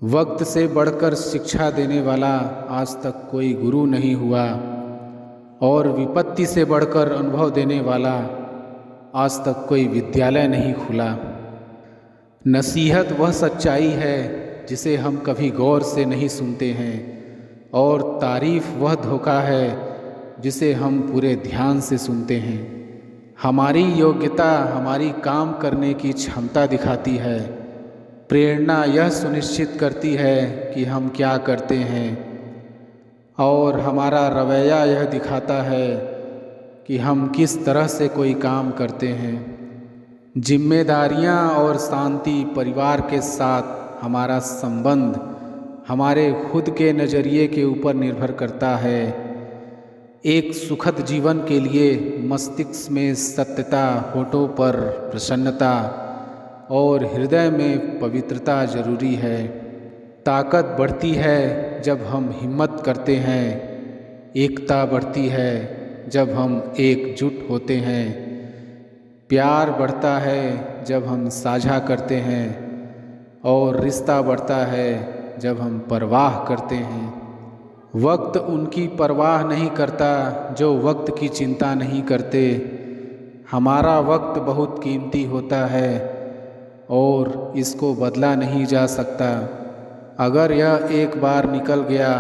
वक्त से बढ़कर शिक्षा देने वाला आज तक कोई गुरु नहीं हुआ और विपत्ति से बढ़कर अनुभव देने वाला आज तक कोई विद्यालय नहीं खुला। नसीहत वह सच्चाई है जिसे हम कभी गौर से नहीं सुनते हैं और तारीफ़ वह धोखा है जिसे हम पूरे ध्यान से सुनते हैं। हमारी योग्यता हमारी काम करने की क्षमता दिखाती है। प्रेरणा यह सुनिश्चित करती है कि हम क्या करते हैं और हमारा रवैया यह दिखाता है कि हम किस तरह से कोई काम करते हैं। जिम्मेदारियां और शांति, परिवार के साथ हमारा संबंध हमारे खुद के नज़रिए के ऊपर निर्भर करता है। एक सुखद जीवन के लिए मस्तिष्क में सत्यता, होठों पर प्रसन्नता और हृदय में पवित्रता जरूरी है। ताकत बढ़ती है जब हम हिम्मत करते हैं, एकता बढ़ती है जब हम एकजुट होते हैं, प्यार बढ़ता है जब हम साझा करते हैं और रिश्ता बढ़ता है जब हम परवाह करते हैं। वक्त उनकी परवाह नहीं करता जो वक्त की चिंता नहीं करते। हमारा वक्त बहुत कीमती होता है और इसको बदला नहीं जा सकता। अगर यह एक बार निकल गया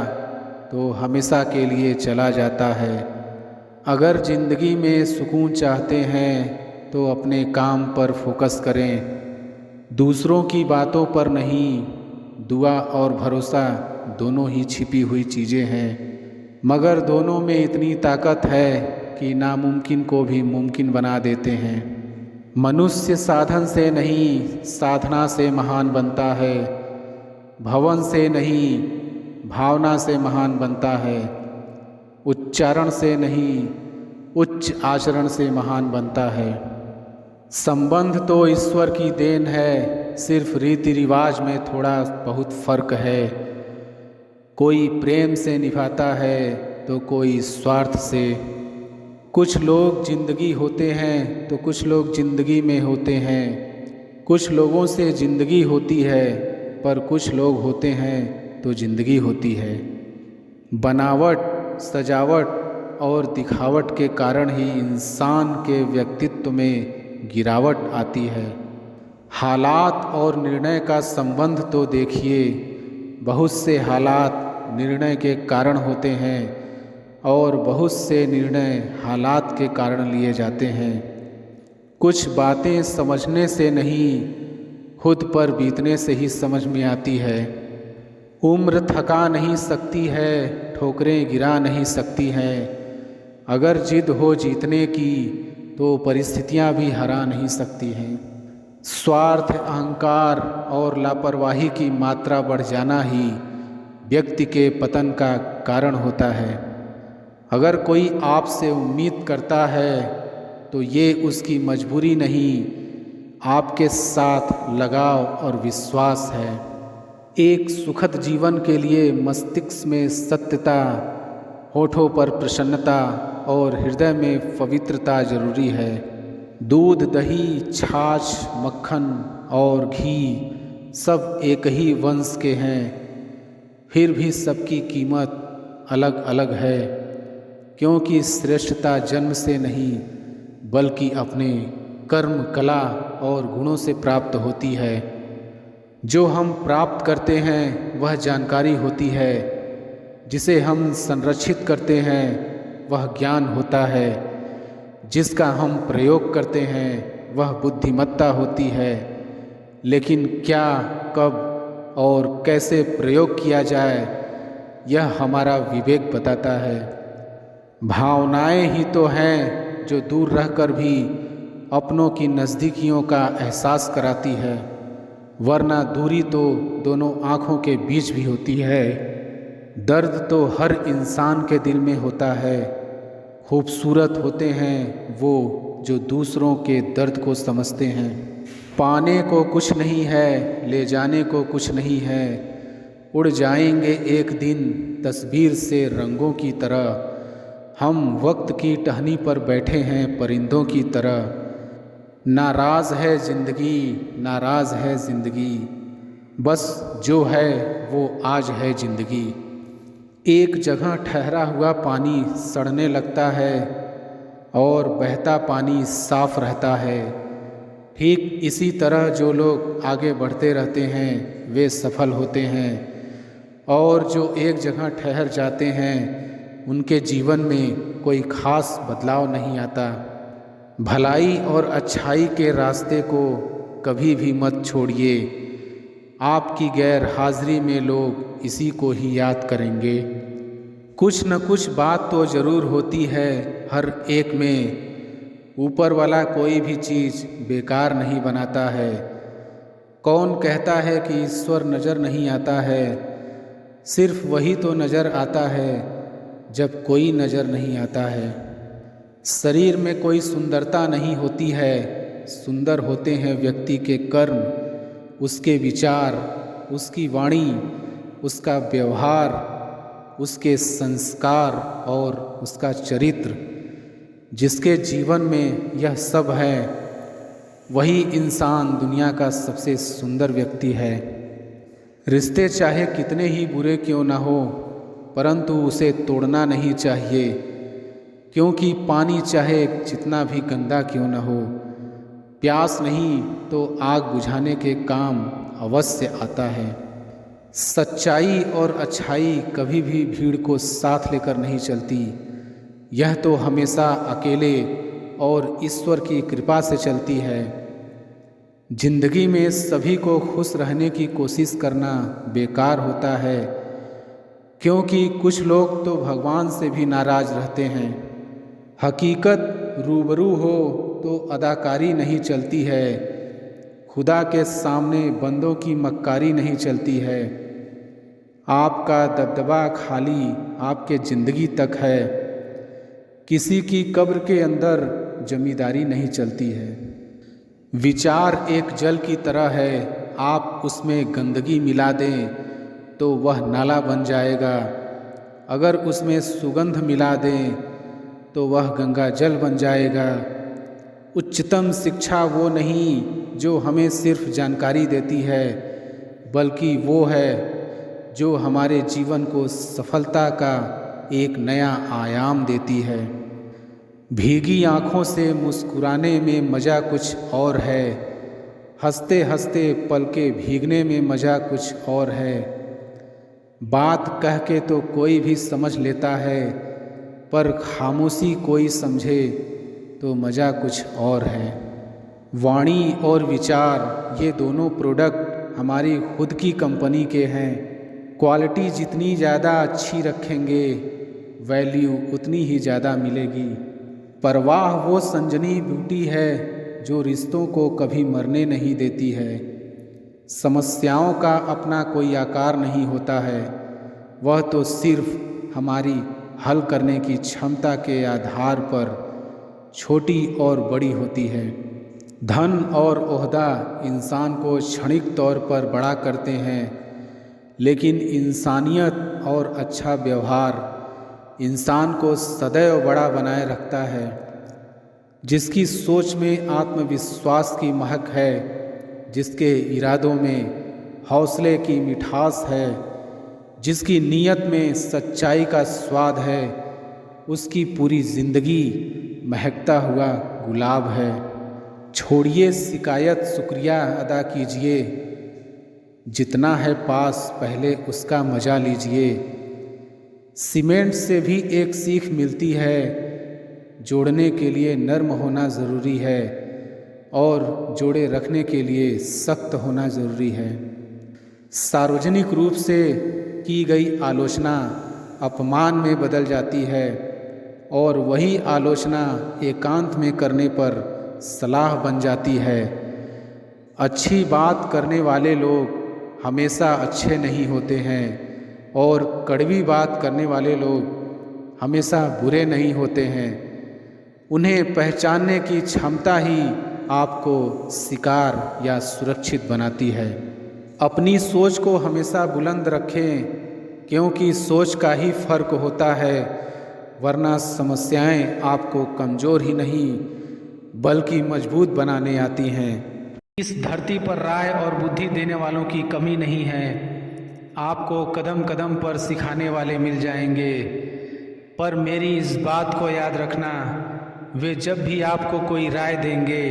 तो हमेशा के लिए चला जाता है। अगर ज़िंदगी में सुकून चाहते हैं तो अपने काम पर फोकस करें, दूसरों की बातों पर नहीं। दुआ और भरोसा दोनों ही छिपी हुई चीज़ें हैं, मगर दोनों में इतनी ताकत है कि नामुमकिन को भी मुमकिन बना देते हैं। मनुष्य साधन से नहीं, साधना से महान बनता है। भवन से नहीं, भावना से महान बनता है। उच्चारण से नहीं, उच्च आचरण से महान बनता है। संबंध तो ईश्वर की देन है, सिर्फ रीति रिवाज में थोड़ा बहुत फर्क है। कोई प्रेम से निभाता है तो कोई स्वार्थ से। कुछ लोग जिंदगी होते हैं तो कुछ लोग जिंदगी में होते हैं। कुछ लोगों से जिंदगी होती है पर कुछ लोग होते हैं तो जिंदगी होती है। बनावट, सजावट और दिखावट के कारण ही इंसान के व्यक्तित्व में गिरावट आती है। हालात और निर्णय का संबंध तो देखिए। बहुत से हालात निर्णय के कारण होते हैं और बहुत से निर्णय हालात के कारण लिए जाते हैं। कुछ बातें समझने से नहीं, खुद पर बीतने से ही समझ में आती है। उम्र थका नहीं सकती है, ठोकरें गिरा नहीं सकती हैं। अगर जिद हो जीतने की तो परिस्थितियां भी हरा नहीं सकती हैं। स्वार्थ, अहंकार और लापरवाही की मात्रा बढ़ जाना ही व्यक्ति के पतन का कारण होता है। अगर कोई आपसे उम्मीद करता है तो ये उसकी मजबूरी नहीं, आपके साथ लगाव और विश्वास है। एक सुखद जीवन के लिए मस्तिष्क में सत्यता, होठों पर प्रसन्नता और हृदय में पवित्रता जरूरी है। दूध, दही, छाछ, मक्खन और घी सब एक ही वंश के हैं, फिर भी सबकी कीमत अलग अलग है, क्योंकि श्रेष्ठता जन्म से नहीं बल्कि अपने कर्म, कला और गुणों से प्राप्त होती है। जो हम प्राप्त करते हैं वह जानकारी होती है, जिसे हम संरक्षित करते हैं वह ज्ञान होता है, जिसका हम प्रयोग करते हैं वह बुद्धिमत्ता होती है। लेकिन क्या, कब और कैसे प्रयोग किया जाए यह हमारा विवेक बताता है। भावनाएं ही तो हैं जो दूर रहकर भी अपनों की नज़दीकियों का एहसास कराती है, वरना दूरी तो दोनों आँखों के बीच भी होती है। दर्द तो हर इंसान के दिल में होता है। खूबसूरत होते हैं वो जो दूसरों के दर्द को समझते हैं। पाने को कुछ नहीं है, ले जाने को कुछ नहीं है। उड़ जाएंगे एक दिन तस्वीर से रंगों की तरह। हम वक्त की टहनी पर बैठे हैं परिंदों की तरह। नाराज़ है ज़िंदगी, नाराज़ है ज़िंदगी। बस जो है वो आज है ज़िंदगी। एक जगह ठहरा हुआ पानी सड़ने लगता है और बहता पानी साफ रहता है। ठीक इसी तरह जो लोग आगे बढ़ते रहते हैं वे सफल होते हैं, और जो एक जगह ठहर जाते हैं उनके जीवन में कोई खास बदलाव नहीं आता। भलाई और अच्छाई के रास्ते को कभी भी मत छोड़िए। आपकी गैर हाजिरी में लोग इसी को ही याद करेंगे। कुछ न कुछ बात तो ज़रूर होती है हर एक में। ऊपर वाला कोई भी चीज़ बेकार नहीं बनाता है। कौन कहता है कि ईश्वर नज़र नहीं आता है? सिर्फ वही तो नज़र आता है जब कोई नज़र नहीं आता है। शरीर में कोई सुंदरता नहीं होती है, सुंदर होते हैं व्यक्ति के कर्म, उसके विचार, उसकी वाणी, उसका व्यवहार, उसके संस्कार और उसका चरित्र। जिसके जीवन में यह सब है वही इंसान दुनिया का सबसे सुंदर व्यक्ति है। रिश्ते चाहे कितने ही बुरे क्यों ना हो, परंतु उसे तोड़ना नहीं चाहिए, क्योंकि पानी चाहे जितना भी गंदा क्यों ना हो, प्यास नहीं तो आग बुझाने के काम अवश्य आता है। सच्चाई और अच्छाई कभी भी भीड़ को साथ लेकर नहीं चलती, यह तो हमेशा अकेले और ईश्वर की कृपा से चलती है। जिंदगी में सभी को खुश रहने की कोशिश करना बेकार होता है, क्योंकि कुछ लोग तो भगवान से भी नाराज रहते हैं। हकीकत रूबरू हो तो अदाकारी नहीं चलती है, खुदा के सामने बंदों की मक्कारी नहीं चलती है। आपका दबदबा खाली आपके ज़िंदगी तक है, किसी की कब्र के अंदर जमींदारी नहीं चलती है। विचार एक जल की तरह है, आप उसमें गंदगी मिला दें तो वह नाला बन जाएगा, अगर उसमें सुगंध मिला दें तो वह गंगा जल बन जाएगा। उच्चतम शिक्षा वो नहीं जो हमें सिर्फ जानकारी देती है, बल्कि वो है जो हमारे जीवन को सफलता का एक नया आयाम देती है। भीगी आँखों से मुस्कुराने में मज़ा कुछ और है, हंसते हंसते पलके भीगने में मज़ा कुछ और है। बात कह के तो कोई भी समझ लेता है, पर खामोशी कोई समझे तो मज़ा कुछ और है। वाणी और विचार ये दोनों प्रोडक्ट हमारी खुद की कंपनी के हैं। क्वालिटी जितनी ज़्यादा अच्छी रखेंगे वैल्यू उतनी ही ज़्यादा मिलेगी। परवाह वो संजनी ब्यूटी है जो रिश्तों को कभी मरने नहीं देती है। समस्याओं का अपना कोई आकार नहीं होता है, वह तो सिर्फ हमारी हल करने की क्षमता के आधार पर छोटी और बड़ी होती है। धन और ओहदा इंसान को क्षणिक तौर पर बड़ा करते हैं, लेकिन इंसानियत और अच्छा व्यवहार इंसान को सदैव बड़ा बनाए रखता है। जिसकी सोच में आत्मविश्वास की महक है, जिसके इरादों में हौसले की मिठास है, जिसकी नीयत में सच्चाई का स्वाद है, उसकी पूरी ज़िंदगी महकता हुआ गुलाब है। छोड़िए शिकायत, शुक्रिया अदा कीजिए, जितना है पास पहले उसका मज़ा लीजिए। सीमेंट से भी एक सीख मिलती है, जोड़ने के लिए नर्म होना ज़रूरी है और जोड़े रखने के लिए सख्त होना ज़रूरी है। सार्वजनिक रूप से की गई आलोचना अपमान में बदल जाती है, और वही आलोचना एकांत में करने पर सलाह बन जाती है। अच्छी बात करने वाले लोग हमेशा अच्छे नहीं होते हैं, और कड़वी बात करने वाले लोग हमेशा बुरे नहीं होते हैं। उन्हें पहचानने की क्षमता ही आपको शिकार या सुरक्षित बनाती है। अपनी सोच को हमेशा बुलंद रखें, क्योंकि सोच का ही फर्क होता है, वरना समस्याएं आपको कमज़ोर ही नहीं बल्कि मजबूत बनाने आती हैं। इस धरती पर राय और बुद्धि देने वालों की कमी नहीं है। आपको कदम कदम पर सिखाने वाले मिल जाएंगे, पर मेरी इस बात को याद रखना, वे जब भी आपको कोई राय देंगे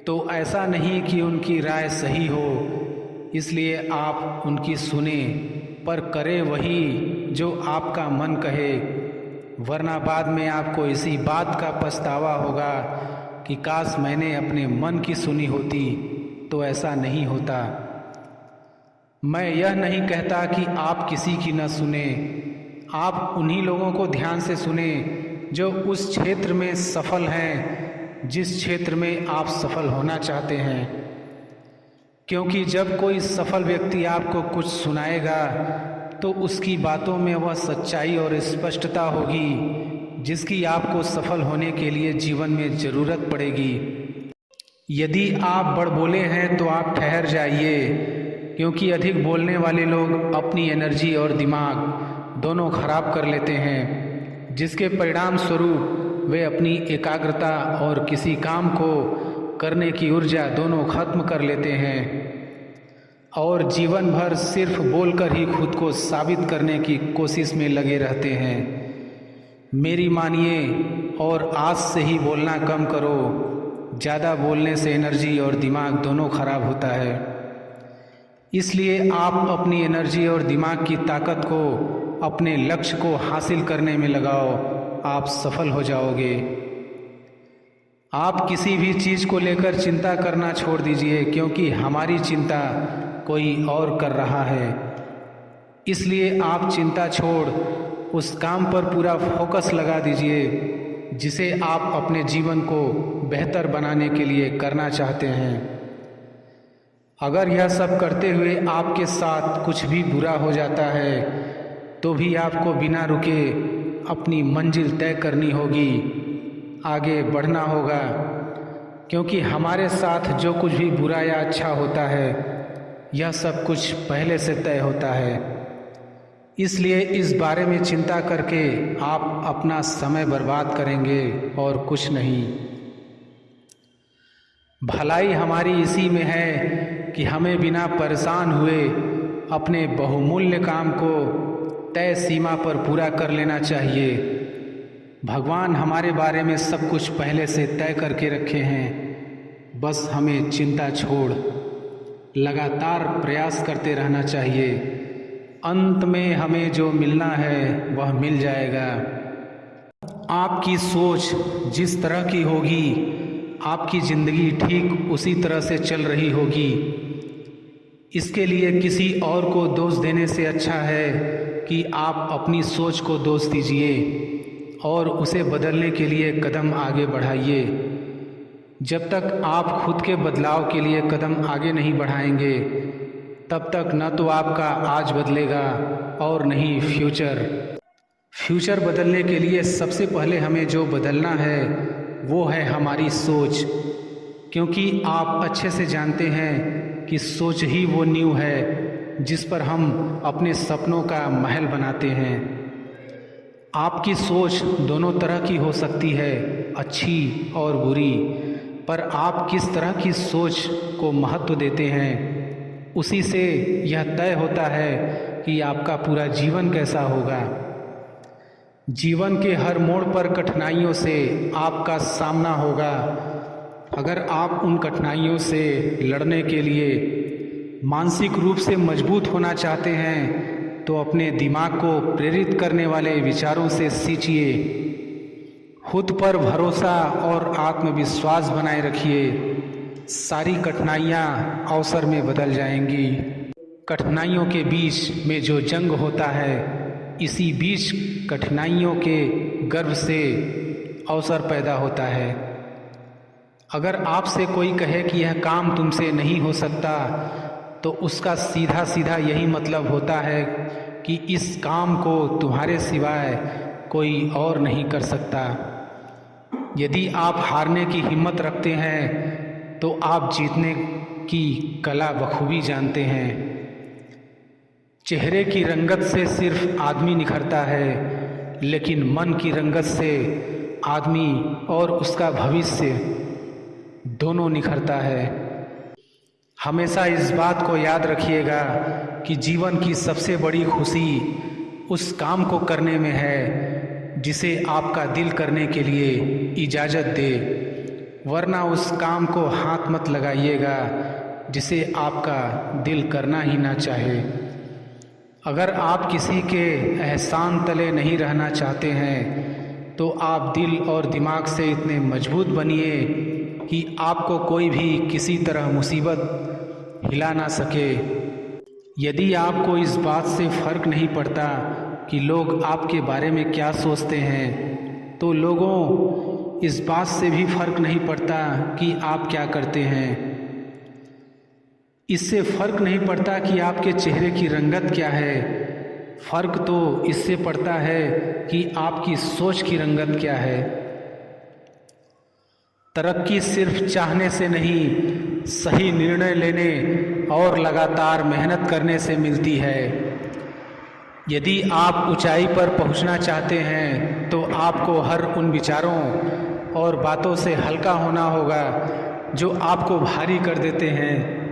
तो ऐसा नहीं कि उनकी राय सही हो, इसलिए आप उनकी सुने, पर करें वही जो आपका मन कहे, वरना बाद में आपको इसी बात का पछतावा होगा कि काश मैंने अपने मन की सुनी होती तो ऐसा नहीं होता। मैं यह नहीं कहता कि आप किसी की न सुने, आप उन्हीं लोगों को ध्यान से सुने जो उस क्षेत्र में सफल हैं जिस क्षेत्र में आप सफल होना चाहते हैं। क्योंकि जब कोई सफल व्यक्ति आपको कुछ सुनाएगा तो उसकी बातों में वह सच्चाई और स्पष्टता होगी जिसकी आपको सफल होने के लिए जीवन में ज़रूरत पड़ेगी। यदि आप बड़बोले हैं तो आप ठहर जाइए, क्योंकि अधिक बोलने वाले लोग अपनी एनर्जी और दिमाग दोनों खराब कर लेते हैं, जिसके परिणाम स्वरूप वे अपनी एकाग्रता और किसी काम को करने की ऊर्जा दोनों खत्म कर लेते हैं और जीवन भर सिर्फ बोलकर ही खुद को साबित करने की कोशिश में लगे रहते हैं। मेरी मानिए और आज से ही बोलना कम करो। ज़्यादा बोलने से एनर्जी और दिमाग दोनों खराब होता है। इसलिए आप अपनी एनर्जी और दिमाग की ताकत को अपने लक्ष्य को हासिल करने में लगाओ, आप सफल हो जाओगे। आप किसी भी चीज़ को लेकर चिंता करना छोड़ दीजिए, क्योंकि हमारी चिंता कोई और कर रहा है। इसलिए आप चिंता छोड़ उस काम पर पूरा फोकस लगा दीजिए जिसे आप अपने जीवन को बेहतर बनाने के लिए करना चाहते हैं। अगर यह सब करते हुए आपके साथ कुछ भी बुरा हो जाता है तो भी आपको बिना रुके अपनी मंजिल तय करनी होगी, आगे बढ़ना होगा, क्योंकि हमारे साथ जो कुछ भी बुरा या अच्छा होता है यह सब कुछ पहले से तय होता है। इसलिए इस बारे में चिंता करके आप अपना समय बर्बाद करेंगे और कुछ नहीं। भलाई हमारी इसी में है कि हमें बिना परेशान हुए अपने बहुमूल्य काम को तय सीमा पर पूरा कर लेना चाहिए। भगवान हमारे बारे में सब कुछ पहले से तय करके रखे हैं, बस हमें चिंता छोड़ लगातार प्रयास करते रहना चाहिए। अंत में हमें जो मिलना है वह मिल जाएगा। आपकी सोच जिस तरह की होगी, आपकी ज़िंदगी ठीक उसी तरह से चल रही होगी। इसके लिए किसी और को दोष देने से अच्छा है कि आप अपनी सोच को दोष दीजिए और उसे बदलने के लिए कदम आगे बढ़ाइए। जब तक आप खुद के बदलाव के लिए कदम आगे नहीं बढ़ाएंगे, तब तक न तो आपका आज बदलेगा और नहीं फ्यूचर बदलने के लिए सबसे पहले हमें जो बदलना है वो है हमारी सोच, क्योंकि आप अच्छे से जानते हैं कि सोच ही वो नींव है जिस पर हम अपने सपनों का महल बनाते हैं। आपकी सोच दोनों तरह की हो सकती है, अच्छी और बुरी, पर आप किस तरह की सोच को महत्व देते हैं उसी से यह तय होता है कि आपका पूरा जीवन कैसा होगा। जीवन के हर मोड़ पर कठिनाइयों से आपका सामना होगा। अगर आप उन कठिनाइयों से लड़ने के लिए मानसिक रूप से मजबूत होना चाहते हैं तो अपने दिमाग को प्रेरित करने वाले विचारों से सींचिए। खुद पर भरोसा और आत्मविश्वास बनाए रखिए। सारी कठिनाइयाँ अवसर में बदल जाएंगी। कठिनाइयों के बीच में जो जंग होता है, इसी बीच कठिनाइयों के गर्भ से अवसर पैदा होता है। अगर आपसे कोई कहे कि यह काम तुमसे नहीं हो सकता, तो उसका सीधा सीधा यही मतलब होता है कि इस काम को तुम्हारे सिवाय कोई और नहीं कर सकता। यदि आप हारने की हिम्मत रखते हैं तो आप जीतने की कला बखूबी जानते हैं। चेहरे की रंगत से सिर्फ आदमी निखरता है, लेकिन मन की रंगत से आदमी और उसका भविष्य दोनों निखरता है। हमेशा इस बात को याद रखिएगा कि जीवन की सबसे बड़ी खुशी उस काम को करने में है जिसे आपका दिल करने के लिए इजाज़त दे, वरना उस काम को हाथ मत लगाइएगा जिसे आपका दिल करना ही ना चाहे। अगर आप किसी के एहसान तले नहीं रहना चाहते हैं तो आप दिल और दिमाग से इतने मजबूत बनिए कि आपको कोई भी किसी तरह मुसीबत हिला ना सके। यदि आपको इस बात से फ़र्क नहीं पड़ता कि लोग आपके बारे में क्या सोचते हैं, तो लोगों इस बात से भी फ़र्क नहीं पड़ता कि आप क्या करते हैं। इससे फ़र्क नहीं पड़ता कि आपके चेहरे की रंगत क्या है, फ़र्क तो इससे पड़ता है कि आपकी सोच की रंगत क्या है। तरक्की सिर्फ चाहने से नहीं, सही निर्णय लेने और लगातार मेहनत करने से मिलती है। यदि आप ऊंचाई पर पहुंचना चाहते हैं तो आपको हर उन विचारों और बातों से हल्का होना होगा जो आपको भारी कर देते हैं।